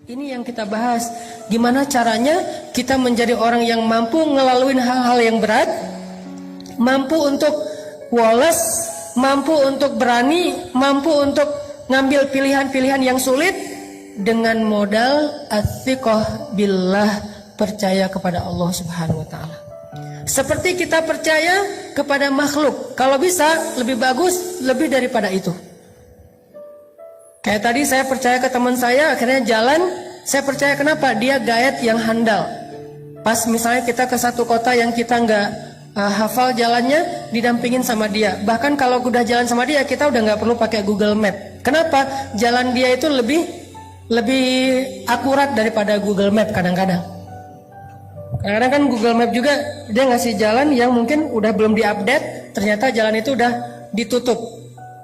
Ini yang kita bahas, gimana caranya kita menjadi orang yang mampu ngelaluin hal-hal yang berat, mampu untuk woles, mampu untuk berani, mampu untuk ngambil pilihan-pilihan yang sulit dengan modal ats-tsiqah billah, percaya kepada Allah Subhanahu wa taala. Seperti kita percaya kepada makhluk, kalau bisa lebih bagus lebih daripada itu. Kayak tadi saya percaya ke teman saya, akhirnya jalan, saya percaya kenapa? Dia guide yang handal. Pas misalnya kita ke satu kota yang kita nggak hafal jalannya, didampingin sama dia. Bahkan kalau udah jalan sama dia, kita udah nggak perlu pakai Google Map. Kenapa? Jalan dia itu lebih akurat daripada Google Map kadang-kadang. Kadang-kadang kan Google Map juga dia ngasih jalan yang mungkin udah belum diupdate, ternyata jalan itu udah ditutup.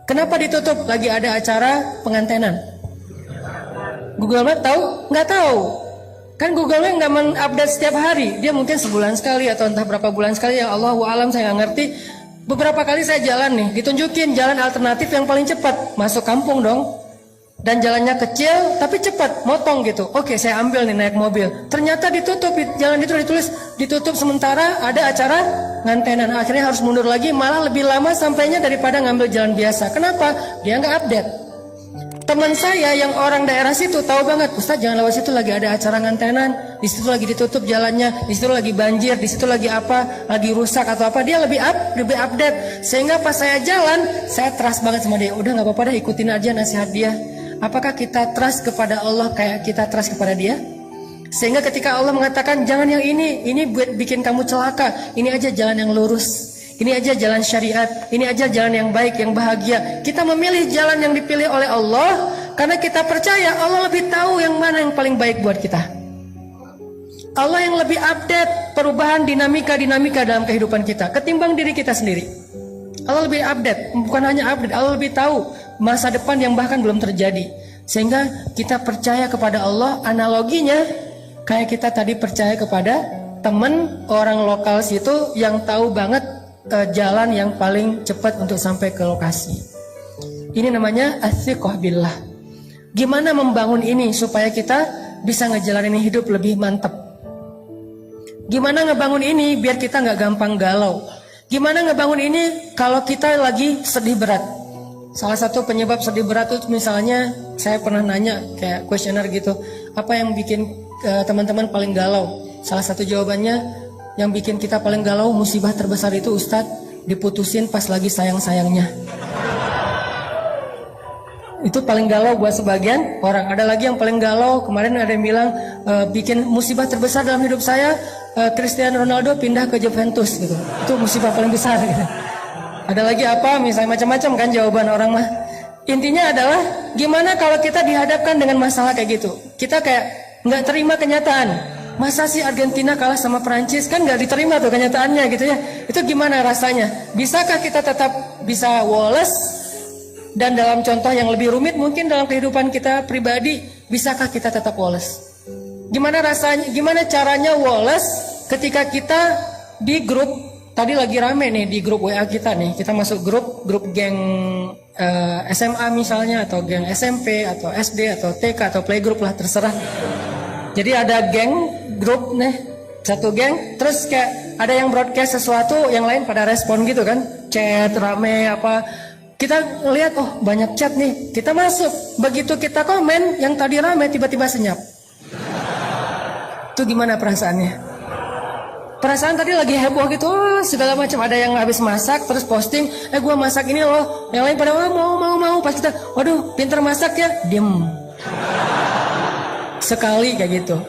Kenapa ditutup? Lagi ada acara pengantenan. Google Map tahu? Nggak tahu. Kan Google Map nggak mengupdate setiap hari. Dia mungkin sebulan sekali atau entah berapa bulan sekali. Ya Allahu alam, saya nggak ngerti. Beberapa kali saya jalan nih, ditunjukin jalan alternatif yang paling cepat. Masuk kampung dong. Dan jalannya kecil tapi cepat, motong gitu. Oke, saya ambil nih naik mobil. Ternyata ditutup, jalan itu ditulis ditutup sementara, ada acara ngantenan. Akhirnya harus mundur lagi, malah lebih lama sampainya daripada ngambil jalan biasa. Kenapa? Dia nggak update. Teman saya yang orang daerah situ tahu banget, Ustaz jangan lewat situ, lagi ada acara ngantenan, di situ lagi ditutup jalannya, di situ lagi banjir, di situ lagi apa, lagi rusak atau apa. Dia lebih update. Sehingga pas saya jalan, saya trust banget sama dia. Udah nggak apa-apa deh, ikutin aja nasihat dia. Apakah kita trust kepada Allah kayak kita trust kepada dia? Sehingga ketika Allah mengatakan jangan yang ini buat bikin kamu celaka, ini aja jalan yang lurus, ini aja jalan syariat, ini aja jalan yang baik, yang bahagia. Kita memilih jalan yang dipilih oleh Allah karena kita percaya Allah lebih tahu yang mana yang paling baik buat kita. Allah yang lebih update perubahan dinamika dalam kehidupan kita ketimbang diri kita sendiri. Allah lebih update, bukan hanya update, Allah lebih tahu masa depan yang bahkan belum terjadi. Sehingga kita percaya kepada Allah, analoginya kayak kita tadi percaya kepada teman orang lokal situ yang tahu banget jalan yang paling cepat untuk sampai ke lokasi. Ini namanya ats-tsiqah billah. Gimana membangun ini supaya kita bisa ngejalanin hidup lebih mantap? Gimana ngebangun ini biar kita nggak gampang galau? Gimana ngebangun ini kalau kita lagi sedih berat? Salah satu penyebab sedih berat itu misalnya, saya pernah nanya kayak kuesioner gitu, apa yang bikin teman-teman paling galau? Salah satu jawabannya, yang bikin kita paling galau, musibah terbesar itu Ustadz, diputusin pas lagi sayang-sayangnya. Itu paling galau buat sebagian orang. Ada lagi yang paling galau, kemarin ada yang bilang bikin musibah terbesar dalam hidup saya, Cristiano Ronaldo pindah ke Juventus gitu. Itu musibah paling besar gitu. Ada lagi apa, misalnya macam-macam kan jawaban orang mah. Intinya adalah gimana kalau kita dihadapkan dengan masalah kayak gitu. Kita kayak nggak terima kenyataan. Masa sih Argentina kalah sama Perancis? Kan nggak diterima tuh kenyataannya gitu ya. Itu gimana rasanya? Bisakah kita tetap bisa woles? Dan dalam contoh yang lebih rumit mungkin dalam kehidupan kita pribadi, bisakah kita tetap woles? Gimana rasanya? Gimana caranya woles ketika kita di grup? Tadi lagi rame nih di grup WA kita nih. Kita masuk grup geng SMA misalnya, atau geng SMP atau SD atau TK atau playgroup lah, terserah. Jadi ada grup nih, satu geng, terus kayak ada yang broadcast sesuatu, yang lain pada respon gitu kan, chat rame apa. Kita lihat, oh banyak chat nih, kita masuk. Begitu kita komen, yang tadi rame tiba-tiba senyap. Itu gimana perasaannya? Perasaan tadi lagi heboh gitu, segala macam. Ada yang habis masak terus posting, gua masak ini loh. Yang lain pada mau. Pas kita, waduh pinter masak ya, diem. Sekali kayak gitu.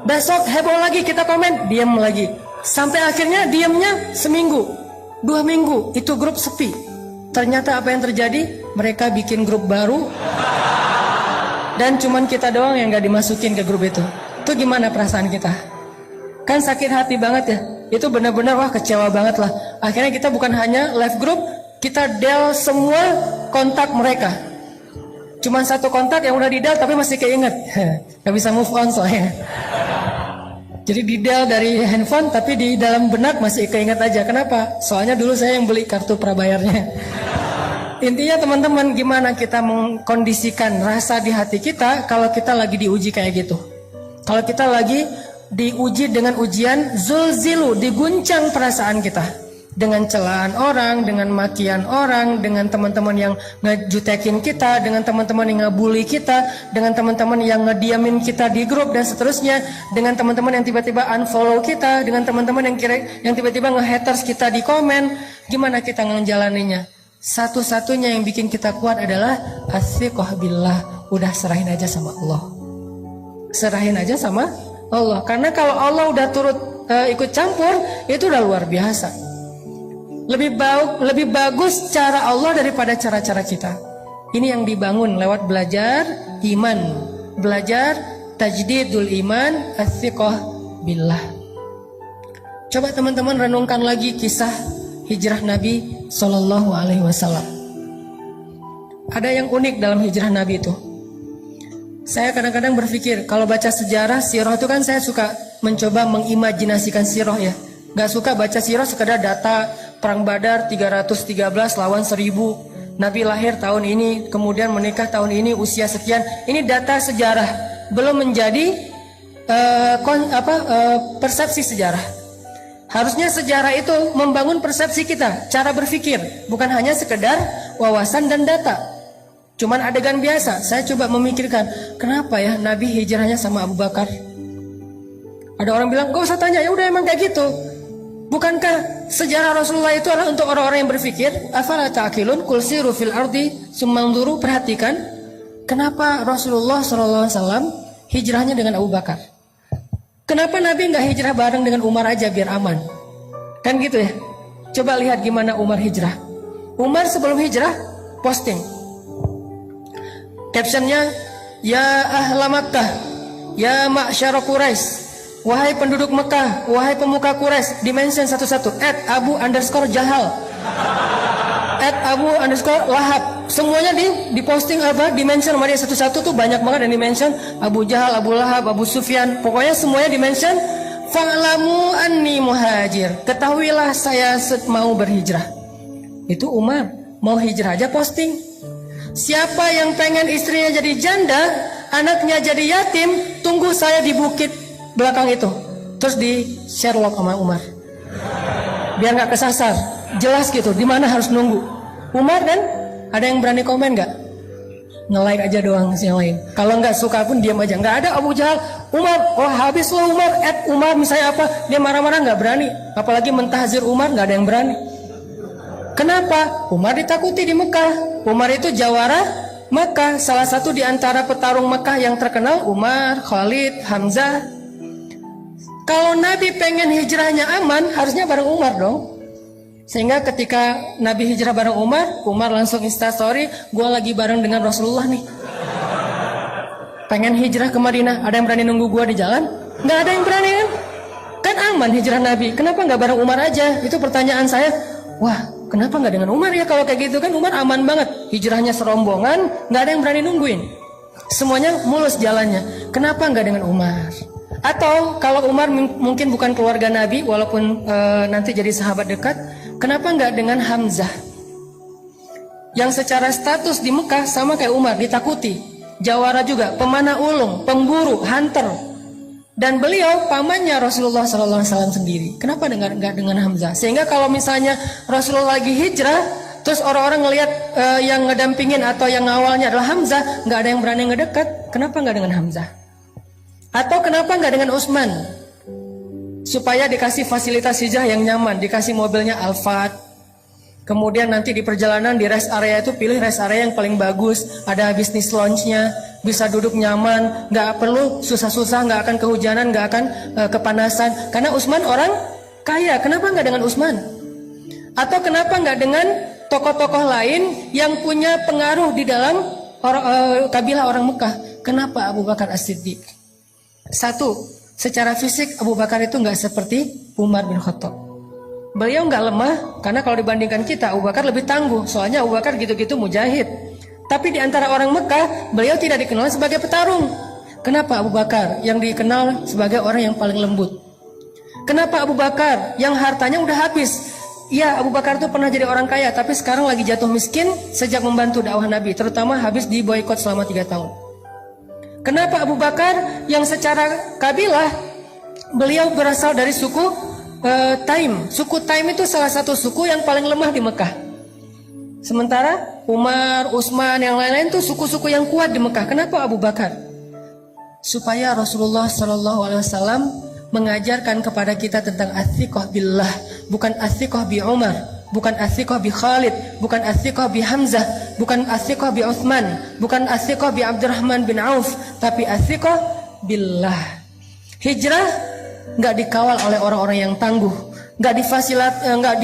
Besok heboh lagi, kita komen, diem lagi. Sampai akhirnya diemnya seminggu, 2 minggu, itu grup sepi. Ternyata apa yang terjadi? Mereka bikin grup baru, dan cuman kita doang yang gak dimasukin ke grup itu. Itu gimana perasaan kita? Kan sakit hati banget ya. Itu benar-benar wah kecewa banget lah. Akhirnya kita bukan hanya live group, kita del semua kontak mereka. Cuman satu kontak yang udah di del tapi masih keinget. Gak bisa move on soalnya. Jadi di del dari handphone tapi di dalam benak masih keinget aja. Kenapa? Soalnya dulu saya yang beli kartu prabayarnya. Intinya teman-teman, gimana kita mengkondisikan rasa di hati kita kalau kita lagi diuji kayak gitu. Kalau kita lagi diuji dengan ujian zulzilu, diguncang perasaan kita. Dengan celaan orang, dengan makian orang, dengan teman-teman yang ngejutekin kita, dengan teman-teman yang ngebully kita, dengan teman-teman yang ngediamin kita di grup dan seterusnya, dengan teman-teman yang tiba-tiba unfollow kita, dengan teman-teman yang tiba-tiba nge-haters kita di komen. Gimana kita ngejalaninya? Satu-satunya yang bikin kita kuat adalah athiqah billah. Udah serahin aja sama Allah. Serahin aja sama Allah. Karena kalau Allah udah turut ikut campur, itu udah luar biasa. Lebih bagus cara Allah daripada cara-cara kita. Ini yang dibangun lewat belajar iman, belajar tajdidul iman, athiqah billah. Coba teman-teman renungkan lagi kisah hijrah Nabi Sallallahu Alaihi Wasallam. Ada yang unik dalam hijrah Nabi itu. Saya kadang-kadang berpikir, kalau baca sejarah sirah itu kan saya suka mencoba mengimajinasikan sirah ya. Gak suka baca sirah sekedar data perang Badar 313 lawan 1000. Nabi lahir tahun ini, kemudian menikah tahun ini, usia sekian. Ini data sejarah, belum menjadi persepsi sejarah. Harusnya sejarah itu membangun persepsi kita, cara berpikir, bukan hanya sekedar wawasan dan data. Cuman adegan biasa. Saya coba memikirkan, kenapa ya Nabi hijrahnya sama Abu Bakar? Ada orang bilang, gak usah tanya, ya udah emang kayak gitu. Bukankah sejarah Rasulullah itu adalah untuk orang-orang yang berpikir? Afala ta'qilun qul siru fil ardi summanzuru. Perhatikan, kenapa Rasulullah SAW hijrahnya dengan Abu Bakar? Kenapa Nabi nggak hijrah bareng dengan Umar aja biar aman? Kan gitu ya. Coba lihat gimana Umar hijrah. Umar sebelum hijrah posting. Captionnya, ya ahla Makkah, ya ma'syara Quraisy, wahai penduduk Mekah, wahai pemuka Quraisy. Dimention satu-satu. @Abu_Jahal, @Abu_Lahab. Semuanya diposting apa? Dimention sama dia satu-satu tuh, banyak banget yang dimention. Abu Jahal, Abu Lahab, Abu Sufyan. Pokoknya semuanya dimention. Fa'lamu anni muhajir. Ketahuilah saya mau berhijrah. Itu Umar mau hijrah aja posting. Siapa yang pengen istrinya jadi janda, anaknya jadi yatim, tunggu saya di bukit belakang itu. Terus di Sherlock sama Umar. Biar nggak kesasar. Jelas gitu, di mana harus nunggu. Umar dan ada yang berani komen nggak? Nge-like aja doang yang lain. Kalau nggak suka pun diam aja. Nggak ada Abu Jahal, Umar, oh habis lo Umar, Umar misalnya apa, dia marah-marah nggak berani. Apalagi mentahzir Umar, nggak ada yang berani. Kenapa? Umar ditakuti di Mekah. Umar itu jawara Mekah, salah satu di antara petarung Mekah yang terkenal. Umar, Khalid, Hamzah. Kalau Nabi pengen hijrahnya aman, harusnya bareng Umar dong. Sehingga ketika Nabi hijrah bareng Umar, Umar langsung instastory, gue lagi bareng dengan Rasulullah nih. Pengen hijrah ke Madinah, ada yang berani nunggu gue di jalan? Nggak ada yang berani kan? Kan aman hijrah Nabi, kenapa nggak bareng Umar aja? Itu pertanyaan saya. Wah, kenapa nggak dengan Umar ya? Kalau kayak gitu kan Umar aman banget. Hijrahnya serombongan, nggak ada yang berani nungguin. Semuanya mulus jalannya. Kenapa nggak dengan Umar? Atau kalau Umar mungkin bukan keluarga Nabi, walaupun nanti jadi sahabat dekat, kenapa nggak dengan Hamzah? Yang secara status di Mekah sama kayak Umar, ditakuti. Jawara juga, pemanah ulung, pemburu, hunter. Dan beliau pamannya Rasulullah SAW sendiri. Kenapa nggak dengan Hamzah? Sehingga kalau misalnya Rasulullah lagi hijrah, terus orang-orang ngelihat yang ngedampingin atau yang ngawalnya adalah Hamzah, nggak ada yang berani ngedekat. Kenapa nggak dengan Hamzah? Atau kenapa nggak dengan Utsman? Supaya dikasih fasilitas hijrah yang nyaman, dikasih mobilnya Alphard. Kemudian nanti di perjalanan di rest area itu pilih rest area yang paling bagus, ada bisnis lounge-nya, bisa duduk nyaman, nggak perlu susah-susah, nggak akan kehujanan, nggak akan kepanasan. Karena Utsman orang kaya, kenapa nggak dengan Utsman? Atau kenapa nggak dengan tokoh-tokoh lain yang punya pengaruh di dalam kabilah orang Mekah? Kenapa Abu Bakar As-Siddiq? Satu, secara fisik Abu Bakar itu nggak seperti Umar bin Khattab. Beliau nggak lemah, karena kalau dibandingkan kita Abu Bakar lebih tangguh. Soalnya Abu Bakar gitu-gitu mujahid. Tapi di antara orang Mekah, beliau tidak dikenal sebagai petarung. Kenapa Abu Bakar yang dikenal sebagai orang yang paling lembut? Kenapa Abu Bakar yang hartanya udah habis, Ya, Abu Bakar itu pernah jadi orang kaya, tapi sekarang lagi jatuh miskin sejak membantu dakwah Nabi, terutama habis diboikot selama 3 tahun. Kenapa Abu Bakar yang secara kabilah beliau berasal dari suku Taim. Suku Taim itu salah satu suku yang paling lemah di Mekah. Sementara Umar, Utsman, yang lain-lain itu suku-suku yang kuat di Mekah. Kenapa Abu Bakar? Supaya Rasulullah SAW mengajarkan kepada kita tentang athiqah billah, bukan athiqah bi Umar, bukan athiqah bi Khalid, bukan athiqah bi Hamzah, bukan athiqah bi Utsman, bukan athiqah bi Abdurrahman bin Auf, tapi athiqah billah. Hijrah nggak dikawal oleh orang-orang yang tangguh, nggak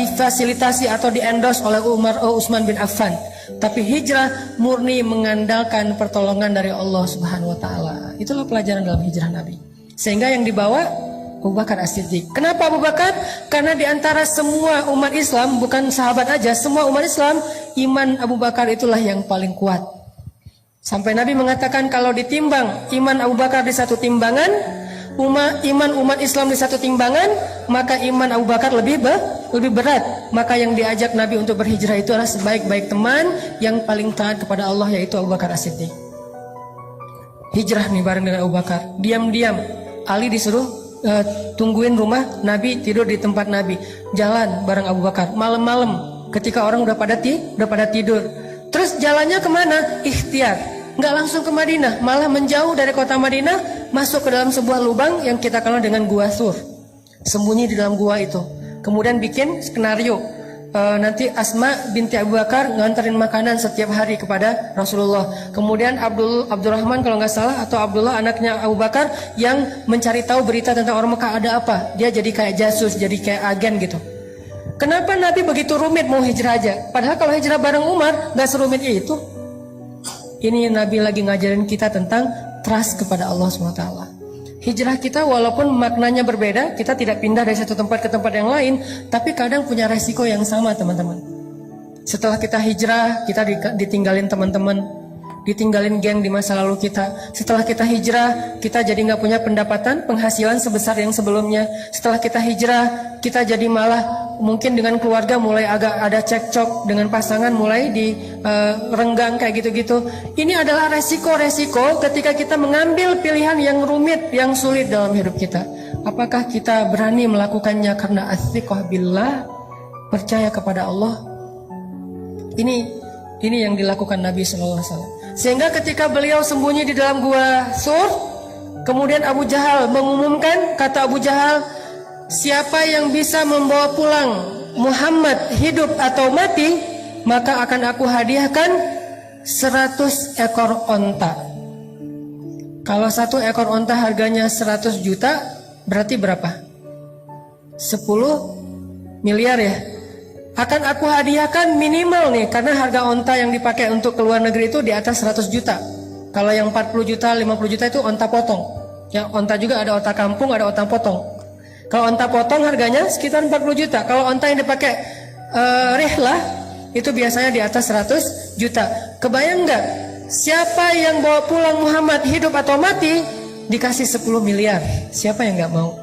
difasilitasi atau di-endorse oleh Utsman bin Affan, tapi hijrah murni mengandalkan pertolongan dari Allah Subhanahu wa taala. Itulah pelajaran dalam hijrah Nabi. Sehingga yang dibawa Abu Bakar As-Siddiq. Kenapa Abu Bakar? Karena di antara semua umat Islam, bukan sahabat aja, semua umat Islam, iman Abu Bakar itulah yang paling kuat. Sampai Nabi mengatakan kalau ditimbang iman Abu Bakar di satu timbangan, iman umat Islam di satu timbangan, maka iman Abu Bakar lebih berat. Maka yang diajak Nabi untuk berhijrah itu adalah sebaik-baik teman yang paling taat kepada Allah, yaitu Abu Bakar As-Siddiq. Hijrah nih bareng dengan Abu Bakar. Diam-diam Ali disuruh tungguin rumah Nabi, tidur di tempat Nabi, jalan bareng Abu Bakar malam-malam ketika orang udah pada tidur. Terus jalannya kemana? Ikhtiar, nggak langsung ke Madinah, malah menjauh dari kota Madinah, masuk ke dalam sebuah lubang yang kita kenal dengan Gua Sur, sembunyi di dalam gua itu. Kemudian bikin skenario, nanti Asma binti Abu Bakar nganterin makanan setiap hari kepada Rasulullah. Kemudian Abdurrahman kalau nggak salah, atau Abdullah anaknya Abu Bakar, yang mencari tahu berita tentang orang Mekah ada apa. Dia jadi kayak jasus, jadi kayak agen gitu. Kenapa Nabi begitu rumit mau hijrah aja? Padahal kalau hijrah bareng Umar nggak serumit itu. Ini Nabi lagi ngajarin kita tentang trust kepada Allah SWT. Hijrah kita walaupun maknanya berbeda, kita tidak pindah dari satu tempat ke tempat yang lain, tapi kadang punya resiko yang sama, teman-teman. Setelah kita hijrah, kita ditinggalin teman-teman, ditinggalin geng di masa lalu kita. Setelah kita hijrah, kita jadi nggak punya pendapatan, penghasilan sebesar yang sebelumnya. Setelah kita hijrah, kita jadi malah mungkin dengan keluarga mulai agak ada cekcok, dengan pasangan mulai renggang kayak gitu-gitu. Ini adalah resiko-resiko ketika kita mengambil pilihan yang rumit, yang sulit dalam hidup kita. Apakah kita berani melakukannya karena athiqah billah, percaya kepada Allah? Ini yang dilakukan Nabi SAW. Sehingga ketika beliau sembunyi di dalam gua Sur, kemudian Abu Jahal mengumumkan, kata Abu Jahal, siapa yang bisa membawa pulang Muhammad hidup atau mati, maka akan aku hadiahkan 100 ekor onta. Kalau 1 ekor onta harganya 100 juta, berarti berapa? 10 miliar ya. Akan aku hadiahkan minimal nih, karena harga onta yang dipakai untuk keluar negeri itu di atas 100 juta. Kalau yang 40 juta, 50 juta itu onta potong. Ya, onta juga ada onta kampung, ada onta potong. Kalau onta potong harganya sekitar 40 juta. Kalau onta yang dipakai rihlah itu biasanya di atas 100 juta. Kebayang nggak? Siapa yang bawa pulang Muhammad hidup atau mati dikasih 10 miliar? Siapa yang nggak mau?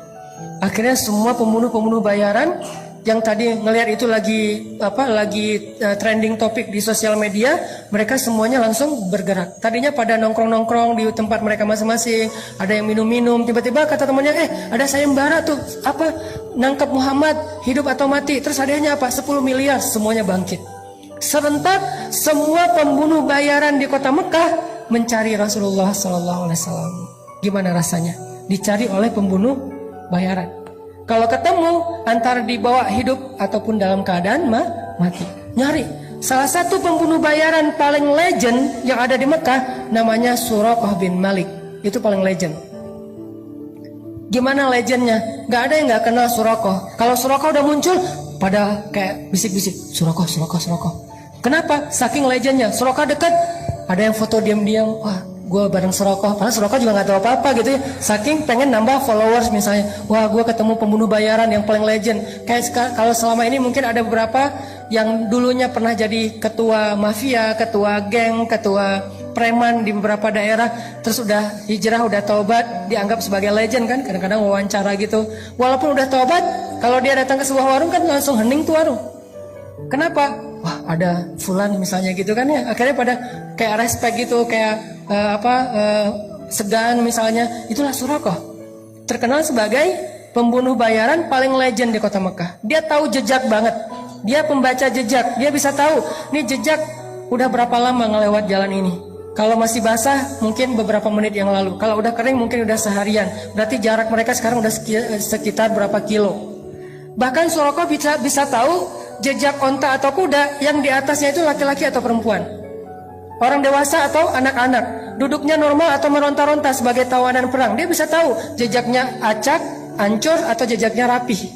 Akhirnya semua pembunuh-pembunuh bayaran yang tadi ngelihat itu lagi trending topik di sosial media, mereka semuanya langsung bergerak. Tadinya pada nongkrong-nongkrong di tempat mereka masing-masing, ada yang minum-minum, tiba-tiba kata temannya, ada sayembara tuh, nangkep Muhammad hidup atau mati, terus hadiahnya apa? 10 miliar, semuanya bangkit. Serentak semua pembunuh bayaran di kota Mekah mencari Rasulullah SAW. Gimana rasanya? Dicari oleh pembunuh bayaran. Kalau ketemu, antara dibawa hidup ataupun dalam keadaan mati. Nyari. Salah satu pembunuh bayaran paling legend yang ada di Mekah, namanya Suraqah bin Malik. Itu paling legend. Gimana legendnya? Gak ada yang gak kenal Suraqah. Kalau Suraqah udah muncul, pada kayak bisik-bisik, Suraqah. Kenapa? Saking legendnya. Suraqah dekat, ada yang foto diam-diam. Wah, gue bareng Suraqah, padahal Suraqah juga gak tahu apa-apa gitu ya. Saking pengen nambah followers misalnya. Wah, gue ketemu pembunuh bayaran yang paling legend. Kayak kalau selama ini mungkin ada beberapa yang dulunya pernah jadi ketua mafia, ketua geng, ketua preman di beberapa daerah, terus udah hijrah, udah taubat, dianggap sebagai legend kan. Kadang-kadang wawancara gitu. Walaupun udah taubat, kalau dia datang ke sebuah warung kan langsung hening tuh warung. Kenapa? Wah, ada fulan misalnya gitu kan ya. Akhirnya pada kayak respect gitu, kayak segan misalnya. Itulah Suraqah. Terkenal sebagai pembunuh bayaran paling legend di kota Mekah. Dia tahu jejak banget. Dia pembaca jejak. Dia bisa tahu nih jejak udah berapa lama ngelewat jalan ini. Kalau masih basah mungkin beberapa menit yang lalu. Kalau udah kering mungkin udah seharian. Berarti jarak mereka sekarang udah sekitar berapa kilo. Bahkan Suraqah bisa tahu jejak onta atau kuda yang di atasnya itu laki-laki atau perempuan, orang dewasa atau anak-anak, duduknya normal atau meronta-ronta sebagai tawanan perang. Dia bisa tahu jejaknya acak, hancur atau jejaknya rapih.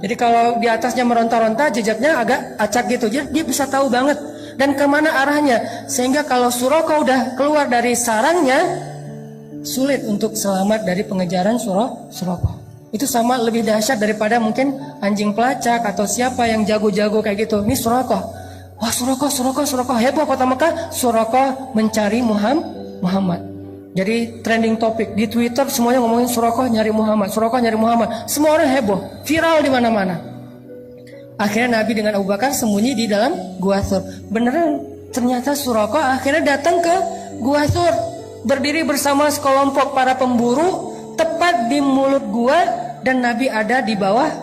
Jadi kalau di atasnya meronta-ronta, jejaknya agak acak gitu. Dia bisa tahu banget dan kemana arahnya. Sehingga kalau Suraqah udah keluar dari sarangnya, sulit untuk selamat dari pengejaran Suraqah. Itu sama lebih dahsyat daripada mungkin anjing pelacak atau siapa yang jago-jago kayak gitu. Ini Suraqah. Wah, Suraqah heboh kota Mekah. Suraqah mencari Muhammad. Jadi trending topik di Twitter semuanya ngomongin Suraqah nyari Muhammad, Suraqah nyari Muhammad. Semua orang heboh, viral di mana-mana. Akhirnya Nabi dengan Abu Bakar sembunyi di dalam Gua Thur. Beneran ternyata Suraqah akhirnya datang ke Gua Thur, berdiri bersama sekelompok para pemburu tepat di mulut gua, dan Nabi ada di bawah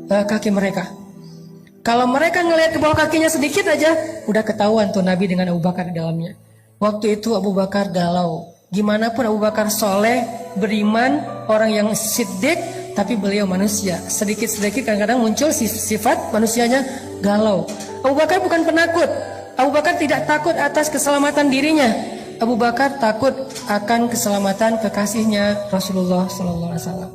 kaki mereka. Kalau mereka ngelihat ke bawah kakinya sedikit aja, udah ketahuan tuh Nabi dengan Abu Bakar di dalamnya. Waktu itu Abu Bakar galau. Gimana pun Abu Bakar soleh, beriman, orang yang siddiq, tapi beliau manusia. Sedikit-sedikit kadang-kadang muncul sifat manusianya galau. Abu Bakar bukan penakut. Abu Bakar tidak takut atas keselamatan dirinya. Abu Bakar takut akan keselamatan kekasihnya Rasulullah SAW.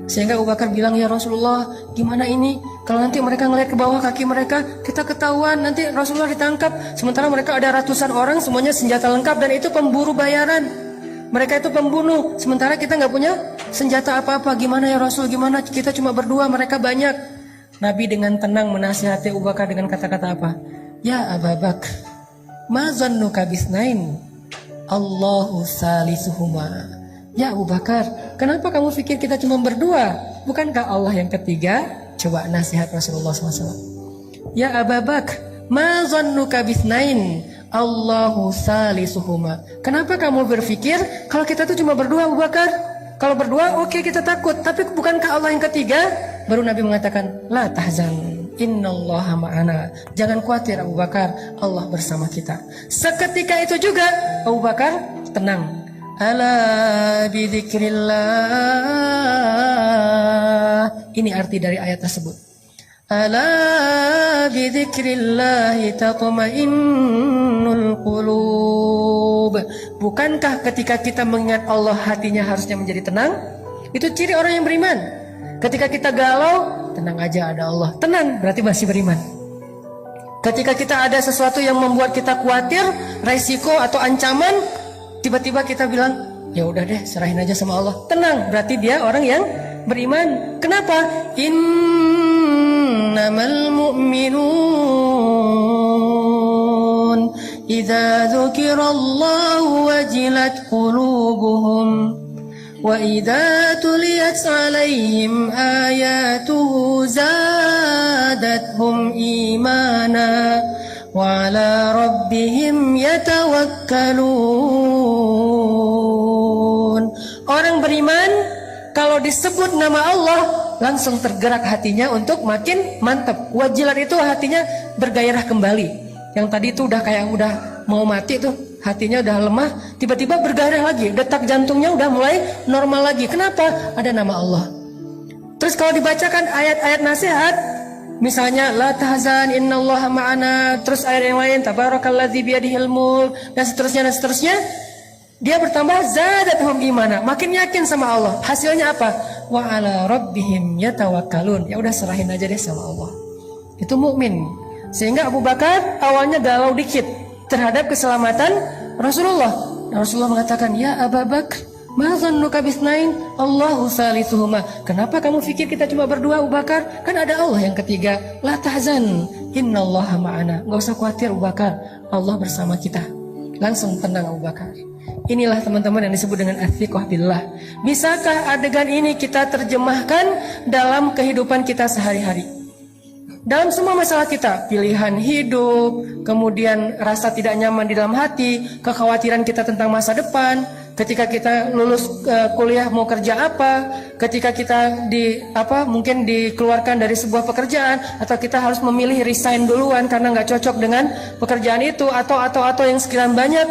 Sehingga Abu Bakar bilang, ya Rasulullah, gimana ini? Kalau nanti mereka ngelihat ke bawah kaki mereka, kita ketahuan, nanti Rasulullah ditangkap. Sementara mereka ada ratusan orang, semuanya senjata lengkap, dan itu pemburu bayaran. Mereka itu pembunuh, sementara kita nggak punya senjata apa-apa. Gimana ya Rasul? Gimana? Kita cuma berdua, mereka banyak. Nabi dengan tenang menasihati Abu Bakar dengan kata-kata apa? Ya Abu Bakar, ma zannuka bisnain? Allahu salisuhuma. Ya Abu Bakar, kenapa kamu pikir kita cuma berdua? Bukankah Allah yang ketiga? Coba nasihat Rasulullah SAW. Ya Abu Bakar, ma zannuka bisnain? Allahu salisuhuma. Kenapa kamu berpikir kalau kita tuh cuma berdua, Abu Bakar? Kalau berdua oke, kita takut, tapi bukankah Allah yang ketiga? Baru Nabi mengatakan, la tahzan, innallaha ma'ana. Jangan khawatir Abu Bakar, Allah bersama kita. Seketika itu juga Abu Bakar tenang. Ala bidzikrillah. Ini arti dari ayat tersebut. Ala bidzikrillahi tatma'innul qulub. Bukankah ketika kita mengingat Allah hatinya harusnya menjadi tenang? Itu ciri orang yang beriman. Ketika kita galau, tenang aja ada Allah. Tenang, berarti masih beriman. Ketika kita ada sesuatu yang membuat kita khawatir, resiko atau ancaman, tiba-tiba kita bilang, ya udah deh, serahin aja sama Allah. Tenang, berarti dia orang yang beriman. Kenapa? Innamal mu'minun idza dzukirallahu wajilat qulubuhum wa idza tuliyat 'alaihim ayatuhu zadatuhum imana wa 'ala rabbihim yatawakkalun. Orang beriman kalau disebut nama Allah langsung tergerak hatinya untuk makin mantap. Wajilat itu hatinya bergairah kembali. Yang tadi itu udah kayak udah mau mati tuh, hatinya udah lemah, tiba-tiba bergairah lagi, detak jantungnya udah mulai normal lagi. Kenapa? Ada nama Allah. Terus kalau dibacakan ayat-ayat nasihat, misalnya la tahzan innallaha ma'ana, terus ayat yang lain tabarakalladzi biyadihil mulk, dan seterusnya, dia bertambah zadatuhum imana, makin yakin sama Allah. Hasilnya apa? Wa ala rabbihim yatawakkalun. Ya udah, serahin aja deh sama Allah. Itu mukmin. Sehingga Abu Bakar awalnya galau dikit terhadap keselamatan Rasulullah. Rasulullah mengatakan, ya Abu Bakar, ma zannuka bisnain? Allahu salisuhuma. Kenapa kamu pikir kita cuma berdua, Abu Bakar? Kan ada Allah yang ketiga. La tahzan, innallaha ma'ana. Gak usah khawatir Abu Bakar, Allah bersama kita. Langsung tenang Abu Bakar. Inilah teman-teman yang disebut dengan athiqah billah. Bisakah adegan ini kita terjemahkan dalam kehidupan kita sehari-hari? dalam semua masalah kita, pilihan hidup, kemudian rasa tidak nyaman di dalam hati, kekhawatiran kita tentang masa depan, ketika kita lulus kuliah mau kerja apa, ketika kita mungkin dikeluarkan dari sebuah pekerjaan, atau kita harus memilih resign duluan karena nggak cocok dengan pekerjaan itu, atau yang sekian banyak.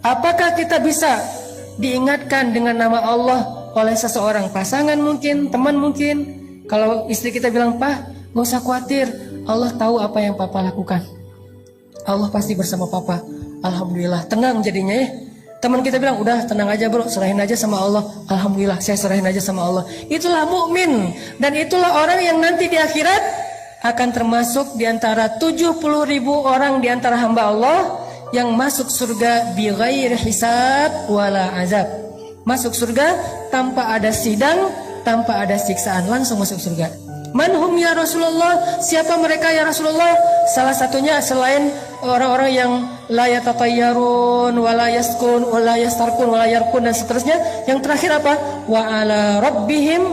Apakah kita bisa diingatkan dengan nama Allah oleh seseorang, pasangan mungkin, teman mungkin? Kalau istri kita bilang, "Pak, gak usah khawatir, Allah tahu apa yang papa lakukan. Allah pasti bersama papa." Alhamdulillah, tenang jadinya ya. Teman kita bilang, "Udah tenang aja bro, serahin aja sama Allah." Alhamdulillah, saya serahin aja sama Allah. Itulah mukmin, dan itulah orang yang nanti di akhirat akan termasuk di antara 70.000 orang di antara hamba Allah yang masuk surga bighairi hisab wala azab. Masuk surga tanpa ada sidang, tanpa ada siksaan, langsung masuk surga. Manhum ya Rasulullah, siapa mereka ya Rasulullah? Salah satunya selain orang-orang yang la yatatayyarun wala yaskun wala yastarkun wala yarkun dan seterusnya, yang terakhir apa? Wa ala rabbihim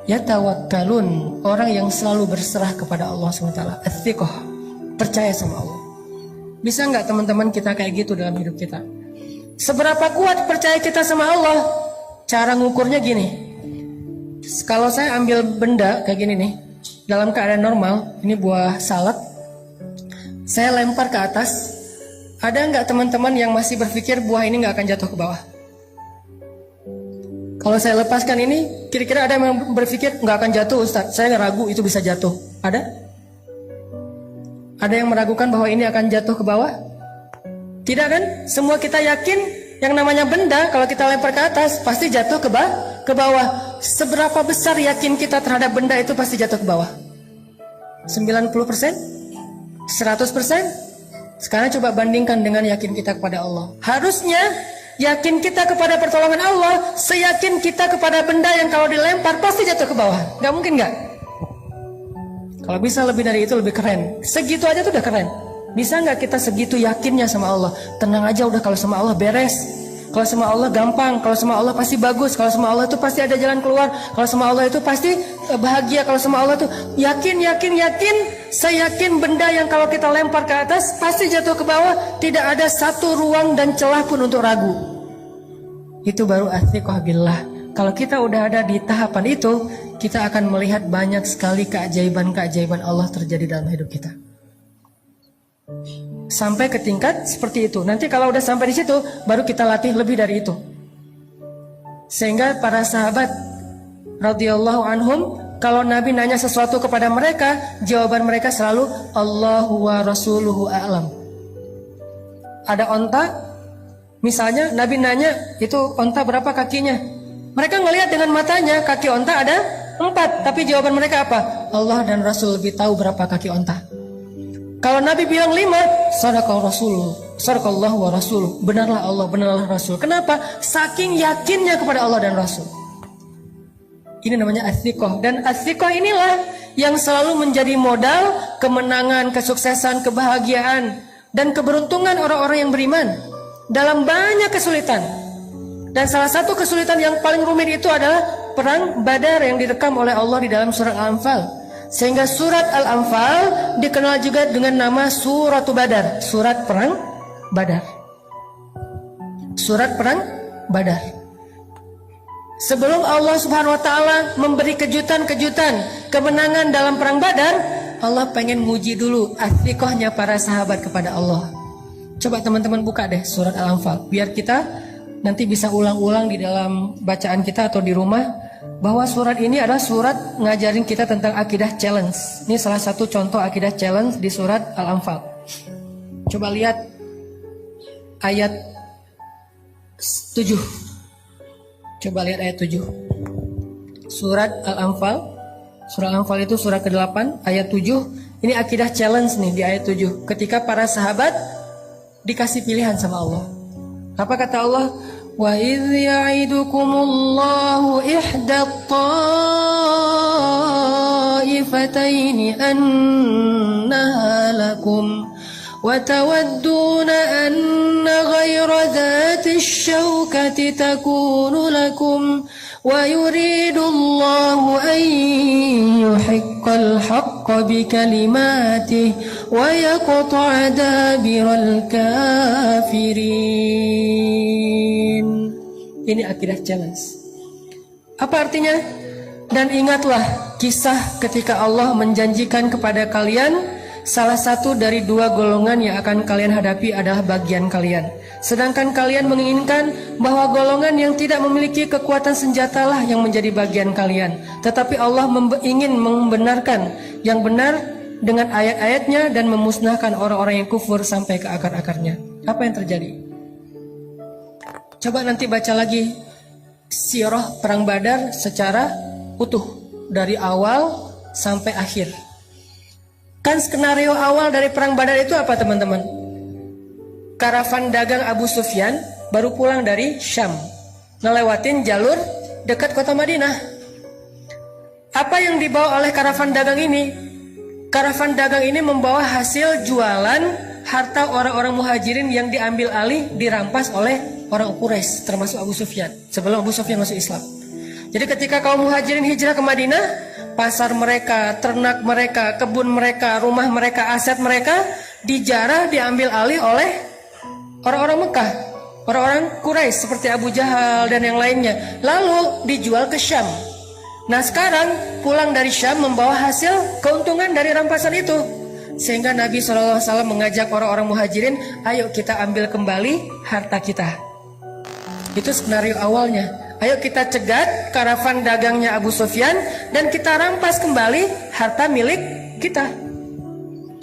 yatawakkalun, orang yang selalu berserah kepada Allah SWT. Ats-tsiqah, percaya sama Allah. Bisa nggak teman-teman kita kayak gitu dalam hidup kita? Seberapa kuat percaya kita sama Allah? Cara ngukurnya gini. Kalau saya ambil benda kayak gini nih, dalam keadaan normal, ini buah salad, saya lempar ke atas, ada nggak teman-teman yang masih berpikir buah ini nggak akan jatuh ke bawah? Kalau saya lepaskan ini, kira-kira ada yang berpikir nggak akan jatuh Ustaz, saya ragu itu bisa jatuh? Ada? Ada yang meragukan bahwa ini akan jatuh ke bawah? Tidak kan? Semua kita yakin yang namanya benda kalau kita lempar ke atas pasti jatuh ke bawah. Seberapa besar yakin kita terhadap benda itu pasti jatuh ke bawah? 90%? 100%? Sekarang coba bandingkan dengan yakin kita kepada Allah. Harusnya yakin kita kepada pertolongan Allah seyakin kita kepada benda yang kalau dilempar pasti jatuh ke bawah. Gak mungkin gak? Kalau bisa lebih dari itu lebih keren. Segitu aja tuh udah keren. Bisa nggak kita segitu yakinnya sama Allah? Tenang aja udah, kalau sama Allah beres. Kalau sama Allah gampang. Kalau sama Allah pasti bagus. Kalau sama Allah itu pasti ada jalan keluar. Kalau sama Allah itu pasti bahagia. Kalau sama Allah itu yakin. Saya yakin benda yang kalau kita lempar ke atas pasti jatuh ke bawah. Tidak ada satu ruang dan celah pun untuk ragu. Itu baru ats-tsiqah billah. Kalau kita udah ada di tahapan itu, kita akan melihat banyak sekali keajaiban-keajaiban Allah terjadi dalam hidup kita. Sampai ke tingkat seperti itu. Nanti kalau udah sampai di situ, baru kita latih lebih dari itu. Sehingga para sahabat radhiyallahu anhum, kalau Nabi nanya sesuatu kepada mereka, jawaban mereka selalu Allahu wa rasuluhu a'lam. Ada onta, misalnya Nabi nanya, itu onta berapa kakinya? Mereka ngelihat dengan matanya, kaki onta ada 4, tapi jawaban mereka apa? Allah dan Rasul lebih tahu berapa kaki onta. Kalau Nabi bilang 5, sadaqallahu wa rasuluh, benarlah Allah, benarlah Rasul. Kenapa? Saking yakinnya kepada Allah dan Rasul. Ini namanya ats-tsiqah. Dan ats-tsiqah inilah yang selalu menjadi modal kemenangan, kesuksesan, kebahagiaan, dan keberuntungan orang-orang yang beriman dalam banyak kesulitan. Dan salah satu kesulitan yang paling rumit itu adalah perang Badar yang direkam oleh Allah di dalam surat Al-Anfal. Sehingga surat Al-Anfal dikenal juga dengan nama Suratul Badar, surat perang Badar. Surat perang Badar. Sebelum Allah Subhanahu wa taala memberi kejutan-kejutan kemenangan dalam perang Badar, Allah pengen nguji dulu ats-tsiqahnya para sahabat kepada Allah. Coba teman-teman buka deh surat Al-Anfal biar kita nanti bisa ulang-ulang di dalam bacaan kita atau di rumah, bahwa surat ini adalah surat ngajarin kita tentang akidah challenge. Ini salah satu contoh akidah challenge di surat Al-Anfal. Coba lihat ayat 7. Coba lihat ayat 7. Surat Al-Anfal. Surat Al-Anfal itu surat ke-8 ayat 7. Ini akidah challenge nih di ayat 7. Ketika para sahabat dikasih pilihan sama Allah. Apa kata Allah? Wa idh ya'idukumullahu ihda at-ta'ifataini annaha lakum wa tawadduna anna ghayra dhati asy-syaukati takunu lakum ويريد الله أن يحق الحق بكلماته ويقطع دابر الكافرين. Ini akidah challenge. Apa artinya? Dan ingatlah kisah ketika Allah menjanjikan kepada kalian salah satu dari dua golongan yang akan kalian hadapi adalah bagian kalian. Sedangkan kalian menginginkan bahwa golongan yang tidak memiliki kekuatan senjatalah yang menjadi bagian kalian. Tetapi Allah ingin membenarkan yang benar dengan ayat-ayatnya dan memusnahkan orang-orang yang kufur sampai ke akar-akarnya. Apa yang terjadi? Coba nanti baca lagi sirah perang Badar secara utuh dari awal sampai akhir. Kan skenario awal dari perang Badar itu apa teman-teman? Karavan dagang Abu Sufyan baru pulang dari Syam, ngelewatin jalur dekat kota Madinah. Apa yang dibawa oleh karavan dagang ini? Karavan dagang ini membawa hasil jualan harta orang-orang muhajirin yang diambil alih, dirampas oleh orang Quraisy, termasuk Abu Sufyan, sebelum Abu Sufyan masuk Islam. Jadi ketika kaum muhajirin hijrah ke Madinah, pasar mereka, ternak mereka, kebun mereka, rumah mereka, aset mereka dijarah, diambil alih oleh orang-orang Mekah, orang-orang Quraisy seperti Abu Jahal dan yang lainnya, lalu dijual ke Syam. Nah sekarang pulang dari Syam membawa hasil keuntungan dari rampasan itu, sehingga Nabi SAW mengajak orang-orang muhajirin, ayo kita ambil kembali harta kita. Itu skenario awalnya. Ayo kita cegat karavan dagangnya Abu Sufyan dan kita rampas kembali harta milik kita.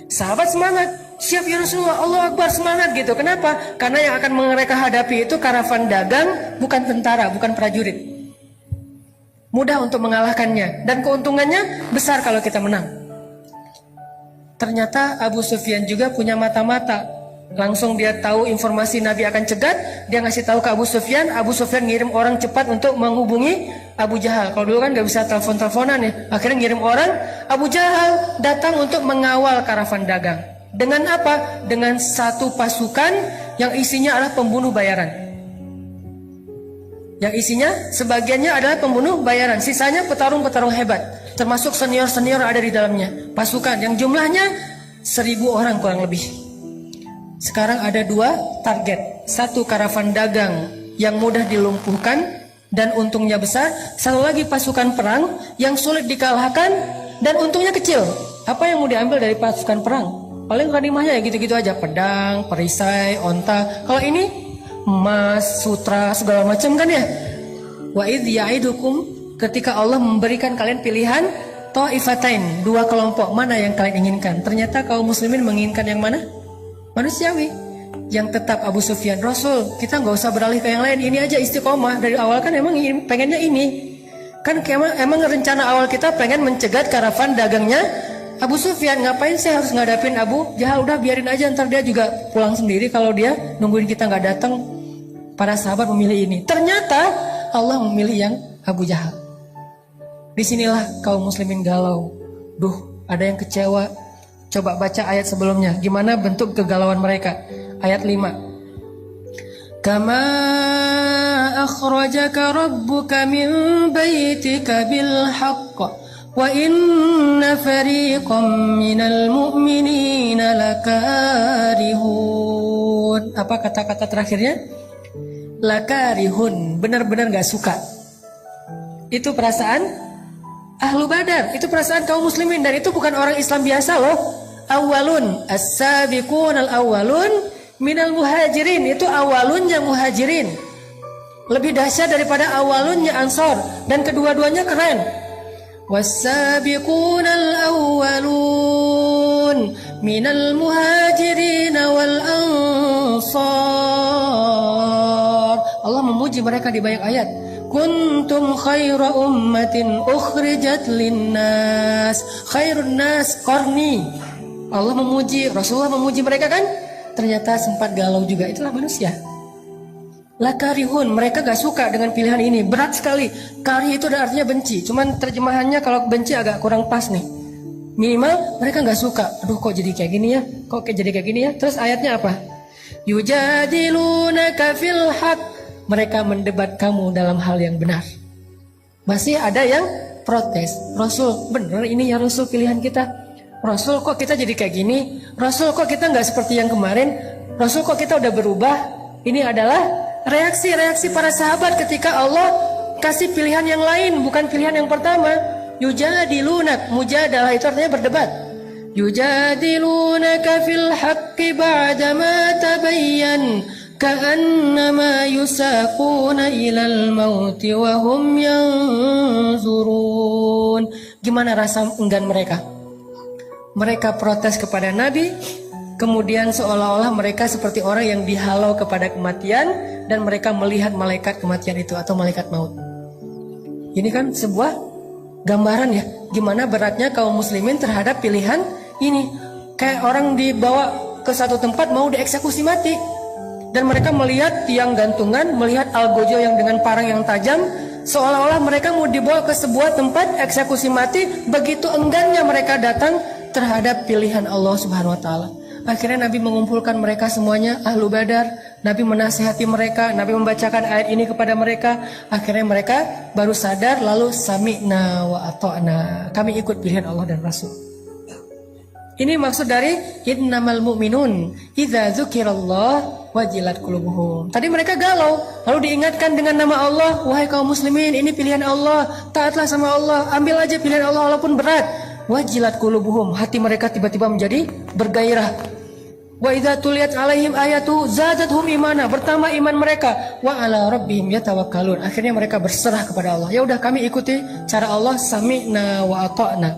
Sahabat semangat, siap ya Rasulullah, Allah Akbar, semangat gitu. Kenapa? Karena yang akan mereka hadapi itu karavan dagang, bukan tentara, bukan prajurit. Mudah untuk mengalahkannya dan keuntungannya besar kalau kita menang. Ternyata Abu Sufyan juga punya mata-mata. Langsung dia tahu informasi Nabi akan cegat, dia ngasih tahu ke Abu Sufyan. Abu Sufyan ngirim orang cepat untuk menghubungi Abu Jahal. Kalau dulu kan gak bisa telepon-teleponan ya, akhirnya ngirim orang. Abu Jahal datang untuk mengawal karavan dagang. Dengan apa? Dengan satu pasukan yang isinya adalah pembunuh bayaran. Yang isinya sebagiannya adalah pembunuh bayaran, sisanya petarung-petarung hebat, termasuk senior-senior ada di dalamnya. Pasukan yang jumlahnya 1000 orang kurang lebih. Sekarang ada dua target. Satu karavan dagang yang mudah dilumpuhkan dan untungnya besar. Satu lagi pasukan perang yang sulit dikalahkan dan untungnya kecil. Apa yang mau diambil dari pasukan perang? Paling ghanimahnya ya gitu-gitu aja. Pedang, perisai, onta. Kalau ini emas, sutra, segala macam kan ya. Wa idh ya'idukum, ketika Allah memberikan kalian pilihan ta'ifatain, dua kelompok, mana yang kalian inginkan? Ternyata kaum muslimin menginginkan yang mana? Manusiawi, yang tetap Abu Sufyan, Rasul kita nggak usah beralih ke yang lain, ini aja istiqomah. Dari awal kan emang pengennya ini, kan emang rencana awal kita pengen mencegat karavan dagangnya Abu Sufyan. Ngapain sih harus ngadapin Abu Jahal? Udah biarin aja, ntar dia juga pulang sendiri kalau dia nungguin kita nggak datang. Para sahabat memilih ini. Ternyata Allah memilih yang Abu Jahal. Disinilah kaum muslimin galau. Duh, ada yang kecewa. Coba baca ayat sebelumnya, gimana bentuk kegalauan mereka. Ayat 5. Kama akhrajaka rabbuka min baitika bil haqq wa inna fariqam minal mu'minina lakarihun. Apa kata-kata terakhirnya? Lakarihun, benar-benar gak suka. Itu perasaan Ahlu Badar, itu perasaan kaum muslimin, dan itu bukan orang Islam biasa loh. Awalun, as-sabiqun al-awwalun minal muhajirin, itu awalunnya muhajirin. Lebih dahsyat daripada awalunnya ansor, dan kedua-duanya keren. Was-sabiqun al-awwalun minal muhajirin wal ansar. Allah memuji mereka di banyak ayat. Kuntum khaira ummatin ukhrijat linnas. Khairun nas qarni. Allah memuji, Rasulullah memuji mereka kan? Ternyata sempat galau juga. Itulah manusia. Lakarihun, mereka gak suka dengan pilihan ini. Berat sekali. Karih itu artinya benci. Cuman terjemahannya kalau benci agak kurang pas nih. Minimal mereka gak suka. Aduh kok jadi kayak gini ya? Kok jadi kayak gini ya? Terus ayatnya apa? Yujadilunaka fil haqq. Mereka mendebat kamu dalam hal yang benar. Masih ada yang protes. Rasul, bener ini ya Rasul pilihan kita. Rasul, kok kita jadi kayak gini? Rasul, kok kita nggak seperti yang kemarin? Rasul, kok kita udah berubah? Ini adalah reaksi-reaksi para sahabat ketika Allah kasih pilihan yang lain, bukan pilihan yang pertama. Yujadilunak, mujadalah itu artinya berdebat. Yujadilunaka fil haqqi ba'dama tabayyan ka'annama yusaquna ilal mauti wa hum yanzurun. Gimana rasa enggan mereka? Mereka protes kepada Nabi, kemudian seolah-olah mereka seperti orang yang dihalau kepada kematian, dan mereka melihat malaikat kematian itu atau malaikat maut. Ini kan sebuah gambaran ya, gimana beratnya kaum muslimin terhadap pilihan ini. Kayak orang dibawa ke satu tempat mau dieksekusi mati, dan mereka melihat tiang gantungan, melihat algojo yang dengan parang yang tajam, seolah-olah mereka mau dibawa ke sebuah tempat eksekusi mati. Begitu enggannya mereka datang terhadap pilihan Allah Subhanahu wa taala. Akhirnya Nabi mengumpulkan mereka semuanya, ahlu Badar. Nabi menasihati mereka, Nabi membacakan ayat ini kepada mereka. Akhirnya mereka baru sadar, lalu sami'na wa ata'na. Kami ikut pilihan Allah dan Rasul. Ini maksud dari innamal mu'minun idza dzukirallah wajilat qulubuhum. Tadi mereka galau, lalu diingatkan dengan nama Allah, wahai kaum muslimin, ini pilihan Allah, taatlah sama Allah, ambil aja pilihan Allah walaupun berat. Wajilat qulubuhum, hati mereka tiba-tiba menjadi bergairah. Wa idza tuliyat alaihim ayatu zadatuhum imana, bertambah iman mereka. Wa ala rabbihim yatawakkalun, akhirnya mereka berserah kepada Allah. Ya udah, kami ikuti cara Allah, sami'na wa ata'na.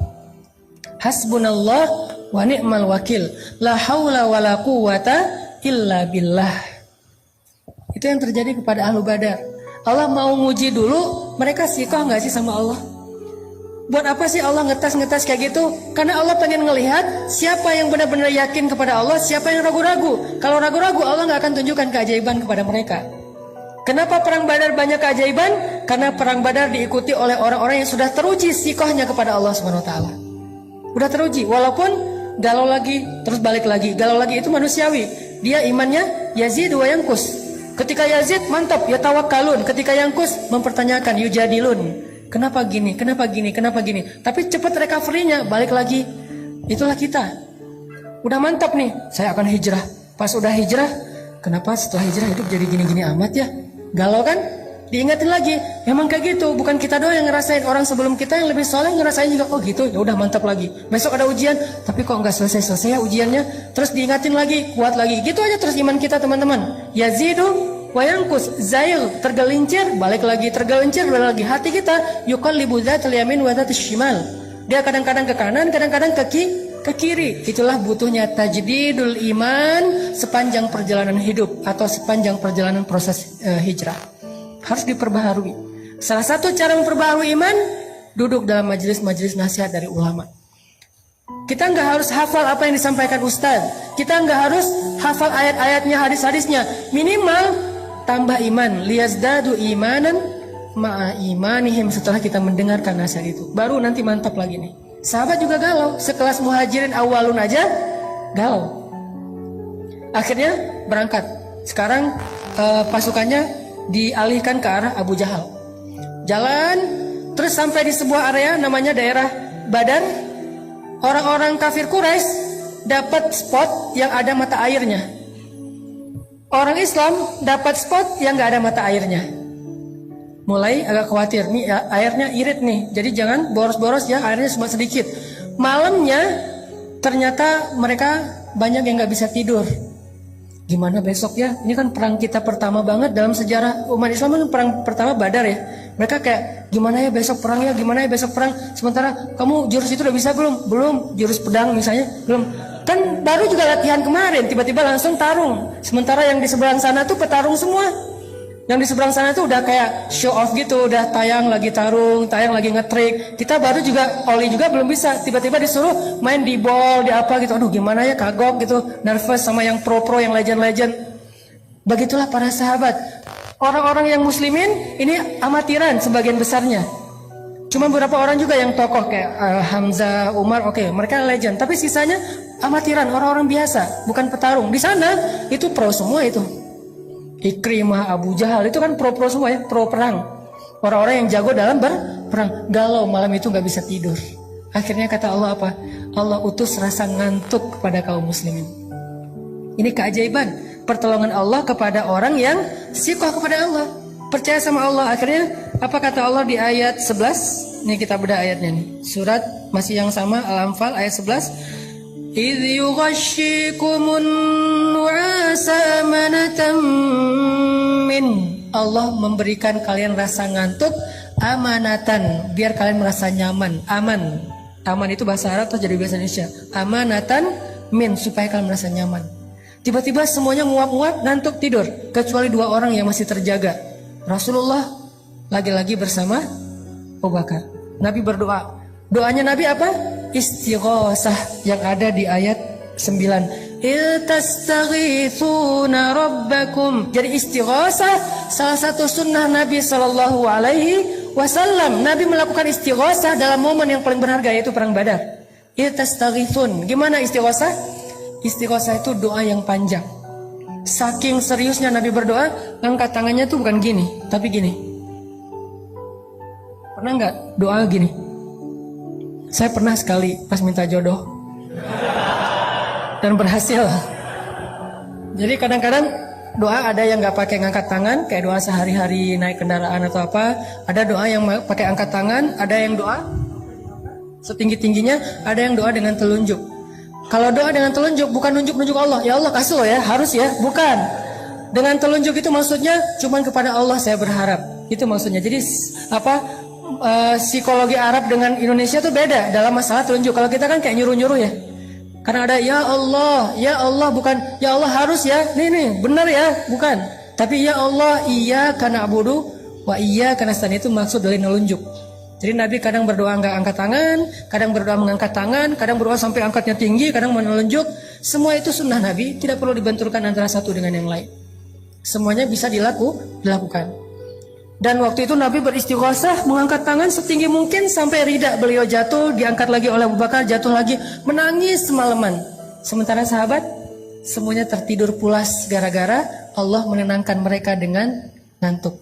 Hasbunallah wa ni'mal wakil. La haula wa la quwwata illa billah. Itu yang terjadi kepada ahlu Badar. Allah mau nguji dulu, mereka sikoh nggak sih sama Allah? Buat apa sih Allah ngetes kayak gitu? Karena Allah pengen ngelihat siapa yang benar-benar yakin kepada Allah, siapa yang ragu-ragu. Kalau ragu-ragu, Allah nggak akan tunjukkan keajaiban kepada mereka. Kenapa perang Badar banyak keajaiban? Karena perang Badar diikuti oleh orang-orang yang sudah teruji sikohnya kepada Allah Subhanahu wa taala. Udah teruji, walaupun galau lagi, terus balik lagi. Galau lagi itu manusiawi. Dia imannya Yazid wa Yankus. Ketika Yazid mantap, ya tawakkalun. Ketika Yankus mempertanyakan, yujadilun. Kenapa gini, kenapa gini, kenapa gini. Tapi cepat recovery-nya, balik lagi. Itulah kita. Udah mantap nih, saya akan hijrah. Pas udah hijrah, kenapa setelah hijrah hidup jadi gini-gini amat ya? Galau kan? Diingatin lagi, memang kayak gitu. Bukan kita doang yang ngerasain, orang sebelum kita yang lebih soleh ngerasain juga. Oh gitu, ya udah mantap lagi. Besok ada ujian, tapi kok nggak selesai-selesai ya ujiannya. Terus diingatin lagi, kuat lagi. Gitu aja terus iman kita teman-teman. Yazidu wayangkus, zail, tergelincir, balik lagi, tergelincir, balik lagi. Hati kita yuqallibu dzatal yamin wa dzatal shimal. Dia kadang-kadang ke kanan, kadang-kadang ke kiri. Itulah butuhnya tajdidul iman sepanjang perjalanan hidup atau sepanjang perjalanan proses hijrah. Harus diperbaharui. Salah satu cara memperbaharui iman, duduk dalam majelis-majelis nasihat dari ulama. Kita nggak harus hafal apa yang disampaikan ustadz. Kita nggak harus hafal ayat-ayatnya, hadis-hadisnya. Minimal tambah iman, liyazdadu imanan ma'a imanihim. Setelah kita mendengarkan nasihat itu, baru nanti mantap lagi nih. Sahabat juga galau, sekelas muhajirin awalun aja galau. Akhirnya berangkat. Sekarang pasukannya dialihkan ke arah Abu Jahal. Jalan terus sampai di sebuah area namanya daerah Badar. Orang-orang kafir Quraisy dapat spot yang ada mata airnya. Orang Islam dapat spot yang nggak ada mata airnya. Mulai agak khawatir nih, ya, airnya irit nih. Jadi jangan boros-boros ya, airnya cuma sedikit. Malamnya ternyata mereka banyak yang nggak bisa tidur. Gimana besok ya? Ini kan perang kita pertama banget dalam sejarah umat Islam, kan perang pertama Badar ya. Mereka kayak gimana ya besok perang ya, gimana ya besok perang. Sementara kamu jurus itu udah bisa belum? Belum. Jurus pedang misalnya belum. Kan baru juga latihan kemarin, tiba-tiba langsung tarung. Sementara yang di seberang sana tuh petarung semua. Yang di seberang sana tuh udah kayak show off gitu, udah tayang lagi tarung, tayang lagi ngetrik. Kita baru juga, Oli juga belum bisa. Tiba-tiba disuruh main di ball, di apa gitu. Aduh gimana ya, kagok gitu, nervous sama yang pro-pro, yang legend-legend. Begitulah para sahabat. Orang-orang yang muslimin ini amatiran sebagian besarnya. Cuma beberapa orang juga yang tokoh kayak Hamzah, Umar, oke, mereka legend. Tapi sisanya amatiran, orang-orang biasa, bukan petarung. Di sana itu pro semua itu. Ikrimah, Abu Jahal itu kan pro semua ya, pro perang. Orang-orang yang jago dalam perang, galau malam itu nggak bisa tidur. Akhirnya kata Allah apa? Allah utus rasa ngantuk kepada kaum muslimin. Ini keajaiban pertolongan Allah kepada orang yang sikoh kepada Allah, percaya sama Allah. Akhirnya apa kata Allah di ayat 11? Ini kita bedah ayatnya nih. Surat masih yang sama, Al-Anfal ayat 11. إِذْ يُغَشِّيكُمُ النُّعَاسَ أَمَنَةً مِّنْ. Allah memberikan kalian rasa ngantuk amanatan, biar kalian merasa nyaman. Aman itu bahasa Arab atau jadi bahasa Indonesia. Amanatan min, supaya kalian merasa nyaman. Tiba-tiba semuanya nguap-nguap, ngantuk, tidur, kecuali 2 orang yang masih terjaga. Rasulullah lagi-lagi bersama Abu Bakar. Nabi berdoa. Doanya Nabi apa? Istighosah yang ada di ayat 9. Iltastaghithuna rabbakum. Jadi istighosah salah satu sunnah Nabi Sallallahu Alaihi Wasallam. Nabi melakukan istighosah dalam momen yang paling berharga, yaitu perang Badar. Iltastaghithun. Gimana istighosah? Istighosah itu doa yang panjang. Saking seriusnya Nabi berdoa, angkat tangannya tuh bukan gini, tapi gini. Pernah nggak doa gini? Saya pernah sekali pas minta jodoh dan berhasil. Jadi kadang-kadang doa ada yang nggak pakai ngangkat tangan, kayak doa sehari-hari naik kendaraan atau apa. Ada doa yang pakai angkat tangan, ada yang doa setinggi-tingginya, ada yang doa dengan telunjuk. Kalau doa dengan telunjuk bukan nunjuk-nunjuk Allah, ya Allah kasih lo ya, harus ya, bukan. Dengan telunjuk itu maksudnya cuman kepada Allah saya berharap. Itu maksudnya. Jadi apa? Psikologi Arab dengan Indonesia tuh beda dalam masalah telunjuk. Kalau kita kan kayak nyuruh-nyuruh ya. Karena ada ya Allah bukan ya Allah harus ya. Nih benar ya, bukan. Tapi ya Allah iyyaka na'budu wa iyyaka nasta'in, itu maksud dari nelunjuk. Jadi Nabi kadang berdoa nggak angkat tangan, kadang berdoa mengangkat tangan, kadang berdoa sampai angkatnya tinggi, kadang menelunjuk. Semua itu sunnah Nabi, tidak perlu dibenturkan antara satu dengan yang lain. Semuanya bisa dilakukan. Dan waktu itu Nabi beristighosah, mengangkat tangan setinggi mungkin sampai rida beliau jatuh, diangkat lagi oleh Abu Bakar, jatuh lagi, menangis semalaman. Sementara sahabat semuanya tertidur pulas gara-gara Allah menenangkan mereka dengan ngantuk.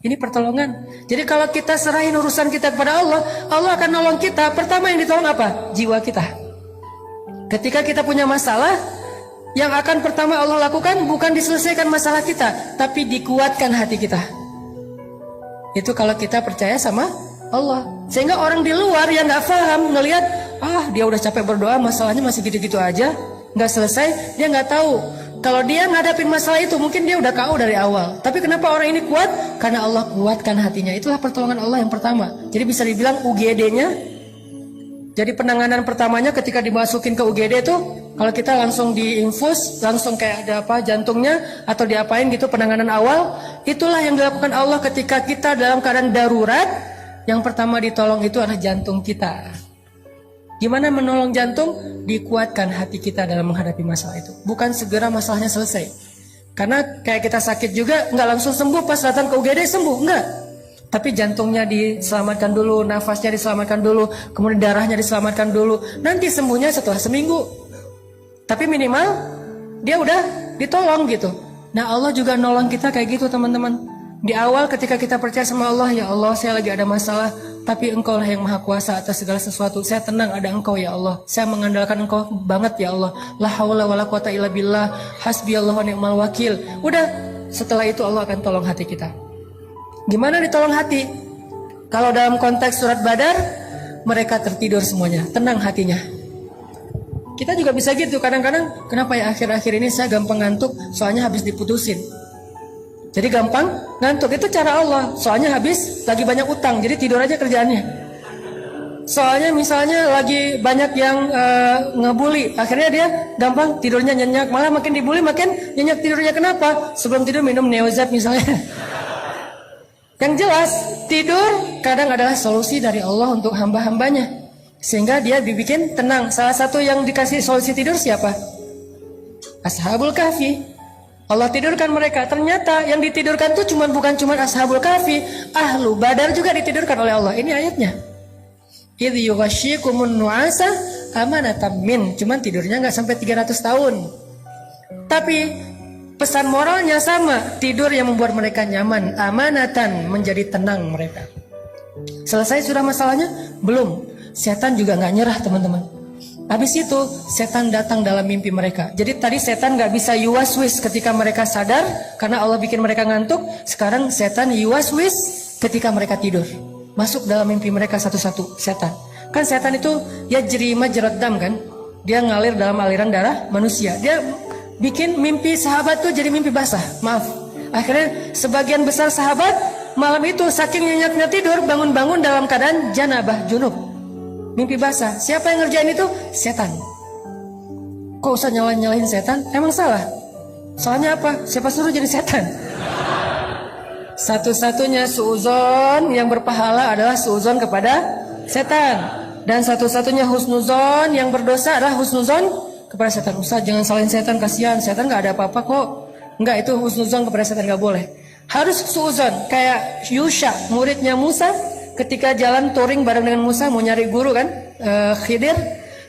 Ini pertolongan. Jadi kalau kita serahin urusan kita kepada Allah, Allah akan nolong kita. Pertama yang ditolong apa? Jiwa kita. Ketika kita punya masalah, yang akan pertama Allah lakukan bukan diselesaikan masalah kita, tapi dikuatkan hati kita. Itu kalau kita percaya sama Allah. Sehingga orang di luar yang gak paham ngelihat, dia udah capek berdoa, masalahnya masih gitu-gitu aja, gak selesai, dia gak tahu. Kalau dia ngadapin masalah itu, mungkin dia udah KO dari awal. Tapi kenapa orang ini kuat? Karena Allah kuatkan hatinya. Itulah pertolongan Allah yang pertama. Jadi bisa dibilang UGD-nya. Jadi penanganan pertamanya ketika dimasukin ke UGD itu, kalau kita langsung diinfus, langsung kayak ada apa jantungnya atau diapain gitu, penanganan awal, itulah yang dilakukan Allah ketika kita dalam keadaan darurat. Yang pertama ditolong itu adalah jantung kita. Gimana menolong jantung? Dikuatkan hati kita dalam menghadapi masalah itu. Bukan segera masalahnya selesai. Karena kayak kita sakit juga nggak langsung sembuh pas datang ke UGD sembuh, enggak. Tapi jantungnya diselamatkan dulu, nafasnya diselamatkan dulu, kemudian darahnya diselamatkan dulu. Nanti sembuhnya setelah seminggu. Tapi minimal dia udah ditolong gitu. Nah Allah juga nolong kita kayak gitu teman-teman. Di awal ketika kita percaya sama Allah, ya Allah saya lagi ada masalah, tapi Engkau lah yang maha kuasa atas segala sesuatu. Saya tenang ada Engkau ya Allah. Saya mengandalkan Engkau banget ya Allah. La haula wala quwata illa billah. Hasbiyallahu wa ni'mal wakil. Udah, setelah itu Allah akan tolong hati kita. Gimana ditolong hati? Kalau dalam konteks surat Badar, mereka tertidur semuanya, tenang hatinya. Kita juga bisa gitu kadang-kadang. Kenapa ya akhir-akhir ini saya gampang ngantuk? Soalnya habis diputusin. Jadi gampang ngantuk, itu cara Allah. Soalnya habis lagi banyak utang, jadi tidur aja kerjaannya. Soalnya misalnya lagi banyak yang ngebully, akhirnya dia gampang tidurnya nyenyak. Malah makin dibully makin nyenyak tidurnya. Kenapa? Sebelum tidur minum Neozat misalnya. Yang jelas, tidur kadang adalah solusi dari Allah untuk hamba-hambanya. Sehingga dia dibikin tenang. Salah satu yang dikasih solusi tidur siapa? Ashabul Kahfi. Allah tidurkan mereka. Ternyata yang ditidurkan itu bukan cuma Ashabul Kahfi. Ahlu Badar juga ditidurkan oleh Allah. Ini ayatnya. Idh yughashshikumun nu'asa amanatan min. Cuman tidurnya nggak sampai 300 tahun. Tapi pesan moralnya sama, tidur yang membuat mereka nyaman, amanatan, menjadi tenang mereka. Selesai sudah masalahnya? Belum. Setan juga nggak nyerah teman-teman. Habis itu setan datang dalam mimpi mereka. Jadi tadi setan nggak bisa yuwaswis ketika mereka sadar karena Allah bikin mereka ngantuk. Sekarang setan yuwaswis ketika mereka tidur. Masuk dalam mimpi mereka satu-satu setan. Kan setan itu ya jerima jerat dam kan? Dia ngalir dalam aliran darah manusia. Dia bikin mimpi sahabat tuh jadi mimpi basah. Maaf. Akhirnya sebagian besar sahabat malam itu saking nyenyaknya tidur bangun-bangun dalam keadaan janabah junub. Mimpi basah. Siapa yang ngerjain itu? Setan. Kok usah nyalahin setan? Emang salah? Soalnya apa? Siapa suruh jadi setan? Satu-satunya suuzon yang berpahala adalah suuzon kepada setan. Dan satu-satunya husnuzon yang berdosa adalah husnuzon kepada setan. Ustaz jangan salahin setan, kasihan. Setan gak ada apa-apa kok. Enggak, itu husnuzon kepada setan gak boleh. Harus suuzon. Kayak Yusha, muridnya Musa, ketika jalan touring bareng dengan Musa mau nyari guru kan, Khidir.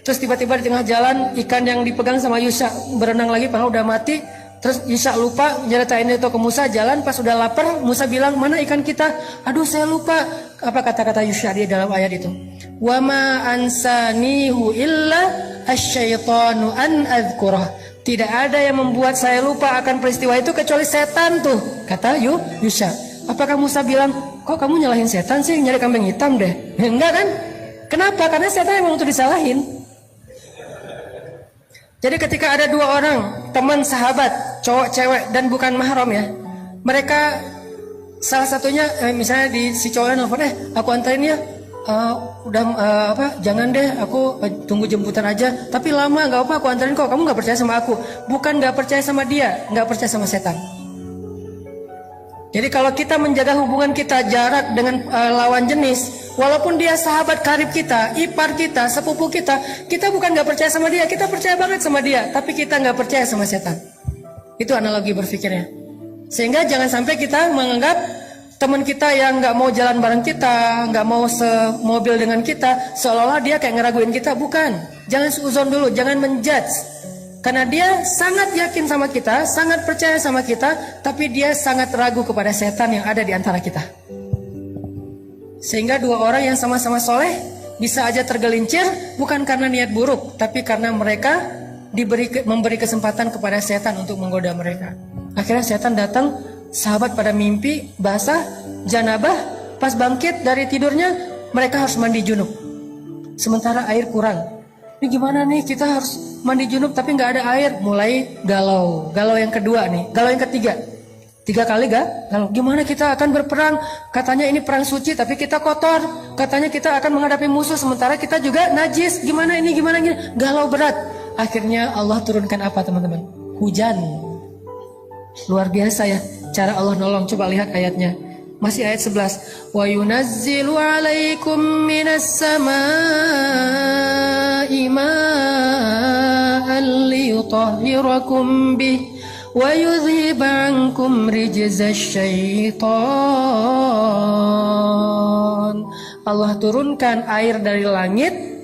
Terus tiba-tiba di tengah jalan ikan yang dipegang sama Yusha berenang lagi, padahal udah mati. Terus Yusha lupa nyeritain itu ke Musa. Jalan pas udah lapar, Musa bilang mana ikan kita? Aduh saya lupa. Apa kata-kata Yusha dia dalam ayat itu? Wa ma ansanihu illa asyaitanu an adzkurah. Tidak ada yang membuat saya lupa akan peristiwa itu kecuali setan tuh, kata Yusha. Apakah Musa bilang, kok kamu nyalahin setan sih, nyari kambing hitam deh? Enggak kan? Kenapa? Karena setan emang untuk disalahin. Jadi ketika ada dua orang, teman sahabat, cowok cewek dan bukan mahram ya, mereka salah satunya misalnya si cowoknya nelfon, aku anterin ya, jangan deh, aku tunggu jemputan aja, tapi lama nggak apa, aku anterin kok, kamu nggak percaya sama aku, bukan nggak percaya sama dia, nggak percaya sama setan. Jadi kalau kita menjaga hubungan kita jarak dengan lawan jenis, walaupun dia sahabat karib kita, ipar kita, sepupu kita bukan nggak percaya sama dia, kita percaya banget sama dia, tapi kita nggak percaya sama setan. Itu analogi berpikirnya. Sehingga jangan sampai kita menganggap teman kita yang nggak mau jalan bareng kita, nggak mau semobil dengan kita, seolah-olah dia kayak ngeraguin kita. Bukan. Jangan suuzon dulu, jangan menjudge. Karena dia sangat yakin sama kita, sangat percaya sama kita, tapi dia sangat ragu kepada setan yang ada di antara kita. Sehingga dua orang yang sama-sama soleh bisa aja tergelincir, bukan karena niat buruk, tapi karena mereka memberi kesempatan kepada setan untuk menggoda mereka. Akhirnya setan datang, sahabat pada mimpi basah, janabah, pas bangkit dari tidurnya, mereka harus mandi junub. Sementara air kurang. Ini gimana nih, kita harus mandi junub tapi nggak ada air. Mulai galau yang kedua nih, galau yang ketiga, 3 kali galau. Gimana kita akan berperang, katanya ini perang suci tapi kita kotor, katanya kita akan menghadapi musuh sementara kita juga najis, gimana ini, galau berat. Akhirnya Allah turunkan apa teman-teman? Hujan. Luar biasa ya cara Allah nolong. Coba lihat ayatnya, masih ayat 11. Wa yunazzilu alaikum minas samaa'i ma'an liyutahhirakum bih wa yudhiba ankum rijzasy syaitan. Allah turunkan air dari langit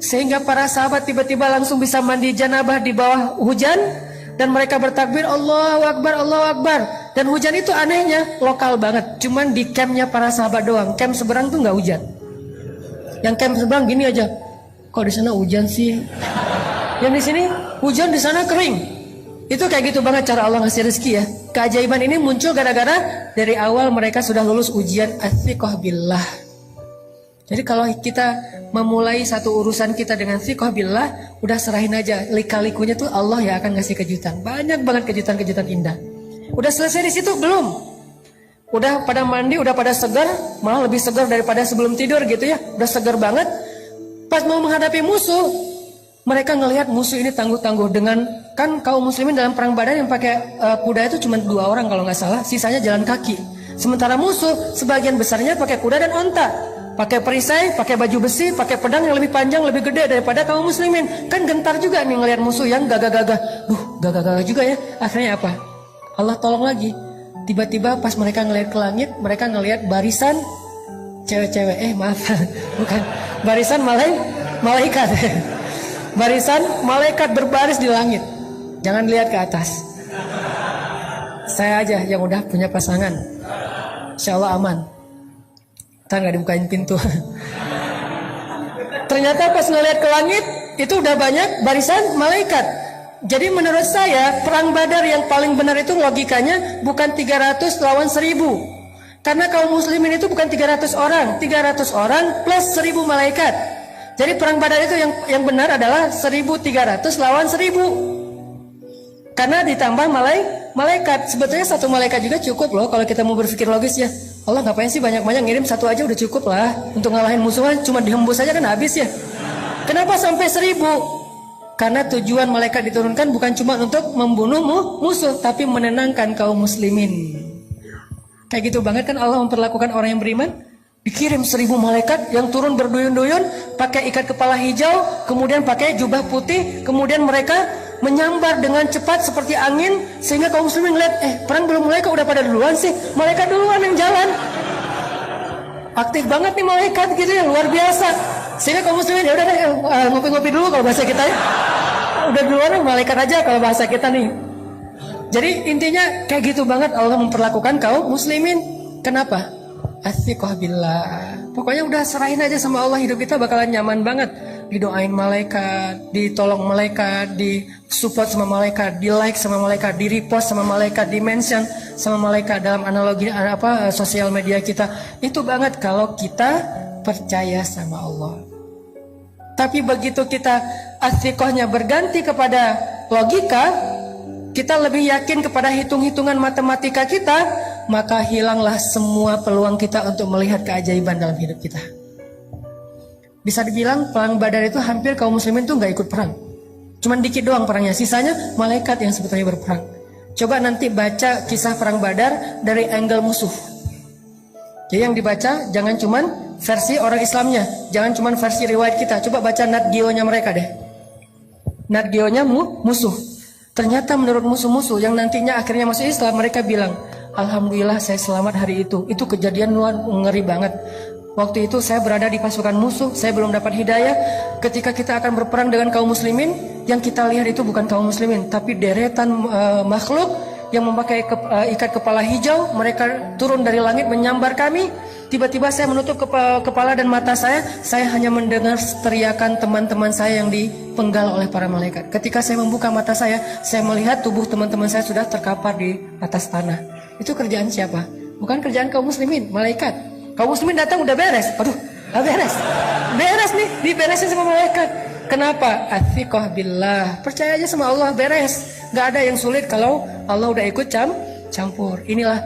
sehingga para sahabat tiba-tiba langsung bisa mandi janabah di bawah hujan. Dan mereka bertakbir Allahu Akbar, Allahu Akbar. Dan hujan itu anehnya lokal banget, cuman di campnya para sahabat doang. Camp seberang tuh nggak hujan. Yang camp seberang gini aja, kok di sana hujan sih? Yang di sini hujan, di sana kering. Itu kayak gitu banget cara Allah ngasih rezeki ya. Keajaiban ini muncul gara-gara dari awal mereka sudah lulus ujian athiqah billah. Jadi kalau kita memulai satu urusan kita dengan thiqah billah, udah serahin aja, lika-likunya tuh Allah ya akan ngasih kejutan. Banyak banget kejutan-kejutan indah. Udah selesai di situ belum? Udah pada mandi, udah pada segar, malah lebih segar daripada sebelum tidur gitu ya. Udah segar banget. Pas mau menghadapi musuh, mereka ngelihat musuh ini tangguh-tangguh dengan, kan kaum muslimin dalam perang Badar yang pakai kuda itu cuma 2 orang kalau nggak salah, sisanya jalan kaki. Sementara musuh sebagian besarnya pakai kuda dan onta. Pakai perisai, pakai baju besi, pakai pedang yang lebih panjang, lebih gede daripada kaum muslimin. Kan gentar juga nih ngelihat musuh yang gagah-gagah. Gagah-gagah juga ya. Akhirnya apa? Allah tolong lagi. Tiba-tiba pas mereka ngelihat ke langit, mereka ngelihat barisan cewek-cewek. Maaf, bukan. Barisan malaikat. Barisan malaikat berbaris di langit. Jangan lihat ke atas. Saya aja yang udah punya pasangan. Insya Allah aman. Tak nggak dibukain pintu. Ternyata pas ngeliat ke langit itu udah banyak barisan malaikat. Jadi menurut saya perang Badar yang paling benar itu logikanya bukan 300 lawan 1000. Karena kaum muslimin itu bukan 300 orang, 300 orang plus 1000 malaikat. Jadi perang Badar itu yang benar adalah 1300 lawan 1000. Karena ditambah malaikat. Sebetulnya satu malaikat juga cukup loh kalau kita mau berpikir logis ya. Allah ngapain sih banyak-banyak, ngirim satu aja udah cukup lah. Untuk ngalahin musuhan cuma dihembus aja kan habis ya. Kenapa sampai 1000? Karena tujuan malaikat diturunkan bukan cuma untuk membunuh musuh, tapi menenangkan kaum muslimin. Kayak gitu banget kan Allah memperlakukan orang yang beriman. Dikirim 1000 malaikat yang turun berduyun-duyun, pakai ikat kepala hijau, kemudian pakai jubah putih, kemudian mereka menyambar dengan cepat seperti angin, sehingga kaum muslimin ngeliat, perang belum mulai kok udah pada duluan sih, malaikat duluan yang jalan. Aktif banget nih malaikat gitu ya, luar biasa. Sehingga kaum muslimin ya udah deh, ngopi-ngopi dulu kalau bahasa kita ya. Udah duluan malaikat aja kalau bahasa kita nih. Jadi intinya kayak gitu banget Allah memperlakukan kaum muslimin. Kenapa? Athiqah billah. Pokoknya udah serahin aja sama Allah, hidup kita bakalan nyaman banget. Didoain malaikat, ditolong malaikat, disupport sama malaikat, di like sama malaikat, di repost sama malaikat, di mention sama malaikat dalam analogi sosial media kita. Itu banget kalau kita percaya sama Allah. Tapi begitu kita athiqahnya berganti kepada logika, kita lebih yakin kepada hitung-hitungan matematika kita, maka hilanglah semua peluang kita untuk melihat keajaiban dalam hidup kita. Bisa dibilang perang Badar itu hampir kaum muslimin tuh nggak ikut perang. Cuman dikit doang perangnya, sisanya malaikat yang sebetulnya berperang. Coba nanti baca kisah perang Badar dari angle musuh. Jadi yang dibaca jangan cuman versi orang Islamnya, jangan cuman versi riwayat kita. Coba baca Nat Geo-nya mereka deh. Nat Geo-nya musuh. Ternyata menurut musuh-musuh yang nantinya akhirnya masuk Islam, mereka bilang, alhamdulillah saya selamat hari itu. Itu kejadian luar ngeri banget. Waktu itu saya berada di pasukan musuh, saya belum dapat hidayah. Ketika kita akan berperang dengan kaum muslimin, yang kita lihat itu bukan kaum muslimin, tapi deretan makhluk yang memakai ikat kepala hijau. Mereka turun dari langit menyambar kami. Tiba-tiba saya menutup kepala dan mata saya hanya mendengar teriakan teman-teman saya yang dipenggal oleh para malaikat. Ketika saya membuka mata saya melihat tubuh teman-teman saya sudah terkapar di atas tanah. Itu kerjaan siapa? Bukan kerjaan kaum muslimin, malaikat. Kaum muslimin datang udah beres. Aduh, beres. Beres nih, diberesin sama malaikat. Kenapa? Athiqah billah. Percaya aja sama Allah, beres. Gak ada yang sulit kalau Allah udah ikut campur. Inilah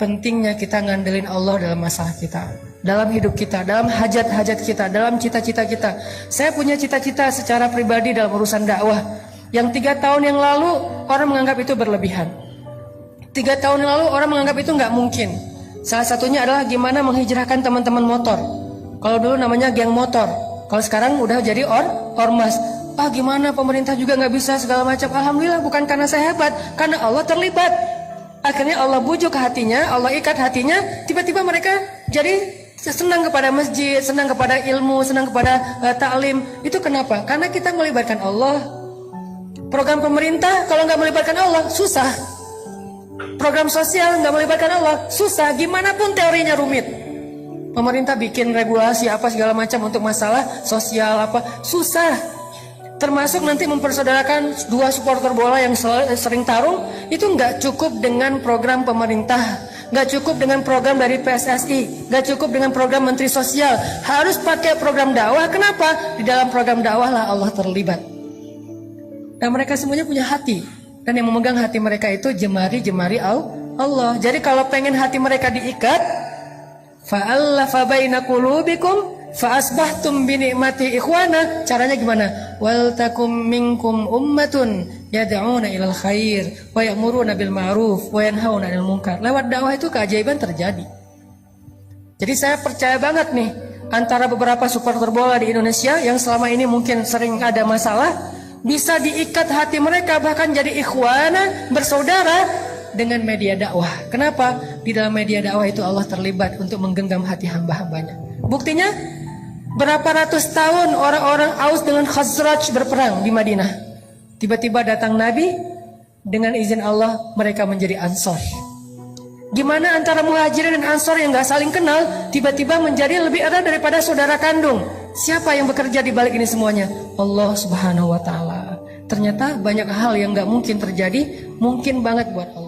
pentingnya kita ngandelin Allah dalam masalah kita, dalam hidup kita, dalam hajat-hajat kita, dalam cita-cita kita. Saya punya cita-cita secara pribadi dalam urusan dakwah yang 3 tahun yang lalu orang menganggap itu berlebihan. 3 tahun yang lalu orang menganggap itu nggak mungkin. Salah satunya adalah gimana menghijrahkan teman-teman motor. Kalau dulu namanya geng motor, kalau sekarang udah jadi ormas. Gimana pemerintah juga nggak bisa segala macam. Alhamdulillah bukan karena saya hebat, karena Allah terlibat. Akhirnya Allah bujuk hatinya, Allah ikat hatinya, tiba-tiba mereka jadi senang kepada masjid, senang kepada ilmu, senang kepada ta'lim. Itu kenapa? Karena kita melibatkan Allah. Program pemerintah kalau nggak melibatkan Allah, susah. Program sosial nggak melibatkan Allah, susah. Gimana pun teorinya rumit. Pemerintah bikin regulasi apa segala macam untuk masalah sosial apa, susah. Termasuk nanti mempersaudarakan 2 supporter bola yang sering tarung, itu nggak cukup dengan program pemerintah, nggak cukup dengan program dari PSSI, nggak cukup dengan program Menteri Sosial, harus pakai program dakwah. Kenapa? Di dalam program dakwah lah Allah terlibat. Dan mereka semuanya punya hati, dan yang memegang hati mereka itu jemari-jemari Allah. Jadi kalau pengen hati mereka diikat, fa'allafa baina qulubikum fa'asbahtum binikmati ikhwana. Caranya gimana? Wal takum minkum ummatun yad'una ilal khair wa ya'muruna bil ma'ruf wa yanhauna 'anil munkar. Lewat dakwah itu keajaiban terjadi. Jadi saya percaya banget nih, antara beberapa supporter bola di Indonesia yang selama ini mungkin sering ada masalah, bisa diikat hati mereka bahkan jadi ikhwana, bersaudara dengan media dakwah. Kenapa? Di dalam media dakwah itu Allah terlibat untuk menggenggam hati hamba-hambanya. Buktinya berapa ratus tahun orang-orang Aus dengan Khazraj berperang di Madinah. Tiba-tiba datang Nabi, dengan izin Allah mereka menjadi Ansor. Gimana antara muhajirin dan ansor yang gak saling kenal tiba-tiba menjadi lebih erat daripada saudara kandung? Siapa yang bekerja di balik ini semuanya? Allah Subhanahu wa Ta'ala. Ternyata banyak hal yang gak mungkin terjadi, mungkin banget buat Allah.